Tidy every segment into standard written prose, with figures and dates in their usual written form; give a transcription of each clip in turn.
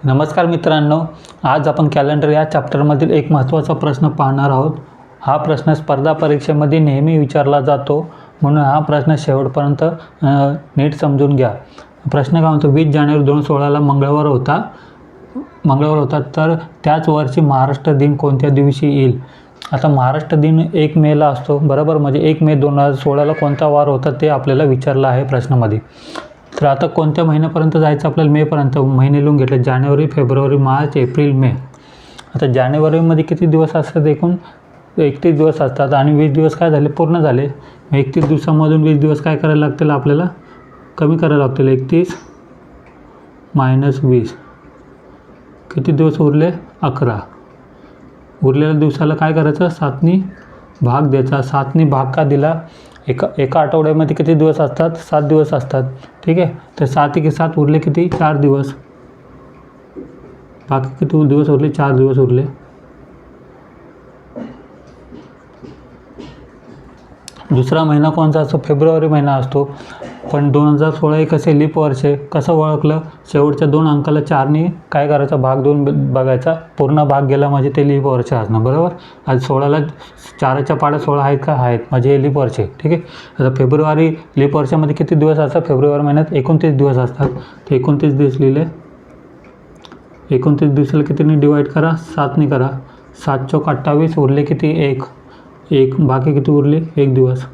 नमस्कार मित्रांनो, आज आपण कॅलेंडर या चॅप्टरमधील एक महत्त्वाचा प्रश्न पाहणार आहोत. हा प्रश्न स्पर्धा परीक्षेमध्ये नेहमी विचारला जातो, म्हणून हा प्रश्न शेवटपर्यंत नीट समजून घ्या. प्रश्न काय म्हणतो, 20 जानेवारी 2016ला मंगळवार होता, तर त्याच वर्षी महाराष्ट्र दिन कोणत्या दिवशी येईल? आता महाराष्ट्र दिन 1 मेला असतो, बरोबर. म्हणजे 1 मे 2016ला कोणता वार होता ते आपल्याला विचारलं आहे प्रश्नामध्ये. तर आता कोणत्या महिन्यापर्यंत जायचं आपल्याला? मेपर्यंत. महिने लिहून घेतले, जानेवारी, फेब्रुवारी, मार्च, एप्रिल, मे. आता जानेवारीमध्ये किती दिवस असतात? एकूण 31 दिवस असतात आणि 20 दिवस काय झाले? पूर्ण झाले. 31 दिवसामधून 20 दिवस काय करायला लागतील? आपल्याला कमी करायला लागतील. 31 - 20 किती दिवस उरले? 11. उरलेल्या दिवसाला काय करायचं? 7ने भाग द्यायचा. 7ने भाग का दिला? एका आठवड्यामध्ये किती दिवस असतात? 7 दिवस असतात. ठीक आहे. तर 7 × 7 उरले किती? 4 दिवस. बाकी किती दिवस उरले? 4 दिवस उरले. दुसरा महिना कोणता असतो? फेब्रुवारी महिना असतो. पण 2016 हे कसे लीप वर्ष आहे? कसं ओळखलं? शेवटच्या 2 अंकाला 4ने काय करायचं? भाग 2 बघायचा. पूर्ण भाग गेला म्हणजे ते लीप वर्ष असणार, बरोबर. आज 16ला 4च्या पाड्या 16 आहेत का? आहेत, म्हणजे हे लीप वर्ष आहे. ठीक आहे. आता फेब्रुवारी लीप वर्षामध्ये किती दिवस असतात? फेब्रुवारी महिन्यात 29 दिवस असतात. ते 29 दिवस लिहिले. 29 दिवसाला कितीने डिवाईड करा? 7ने करा. 7 × 28 उरले किती? 1. बाकी किती उरले? 1 दिवस.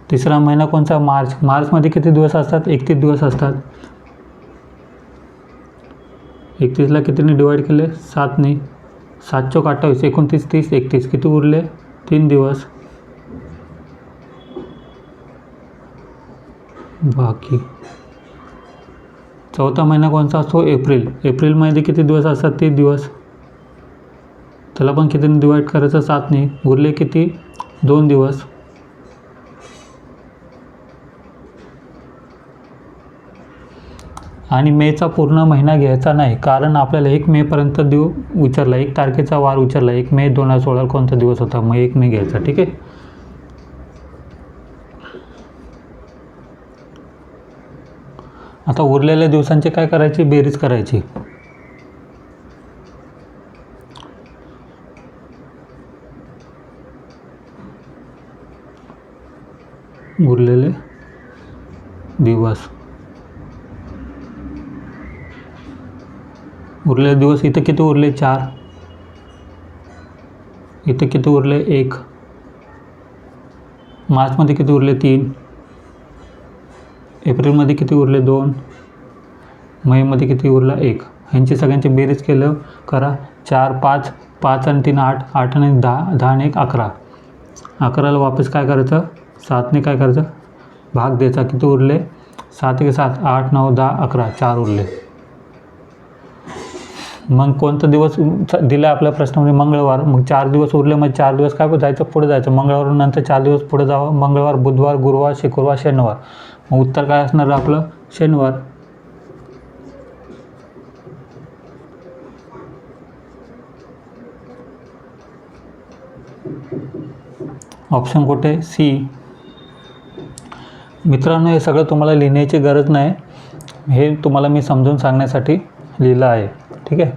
तिसरा महिना कोणता? मार्च. मार्चमध्ये किती दिवस असतात? 31 दिवस असतात. 31ला कितीने डिवाईड केले? 7ने. 7 × 28 29, 30, 31 किती उरले? 3 दिवस. बाकी चौथा महिना कोणता असतो? एप्रिल. एप्रिलमध्ये किती दिवस असतात? 30 दिवस. त्याला पण कितीने डिवाईड करायचं? 7ने. उरले किती? 2 दिवस. आणि मेचा पूर्ण महिना घ्यायचा नाही, कारण आपल्याला 1 मेपर्यंत विचारला, 1 तारखेचा वार विचारला. 1 मे 2016 कोणता दिवस होता? मग 1 मे घ्यायचा. ठीक आहे. आता उरलेल्या दिवसांची काय करायची? बेरीज करायची. उरलेले दिवस. उरलेले दिवस इथं किती उरले? 4. इथं किती उरले? 1. मार्चमध्ये किती उरले? 3. एप्रिलमध्ये किती उरले? 2. मेमध्ये किती उरला? 1. ह्यांची सगळ्यांची बेरीज केलं करा. 4, 5, 5 आणि 3 8, 8 आणि 10, 10 आणि 1 11. 11ला वापस काय करायचं? 7ने काय करायचं? भाग द्यायचा. किती उरले? 7 × 7 8, 9, 10, 11, 4 उरले. मग कोणता दिवस दिला आपल्या प्रश्नामध्ये? मंगळवार. मग 4 दिवस उरले, मग 4 दिवस काय जायचं? पुढे जायचं. मंगळवारून नंतर 4 दिवस पुढे जावं. मंगळवार, बुधवार, गुरुवार, शुक्रवार, शनिवार. मग उत्तर काय असणार आपलं? शनिवार. ऑप्शन कुठे? सी. मित्रांनो, हे सगळं तुम्हाला लिहिण्याची गरज नाही, हे तुम्हाला मी समजून सांगण्यासाठी लिहिलं आहे. ठीक आहे.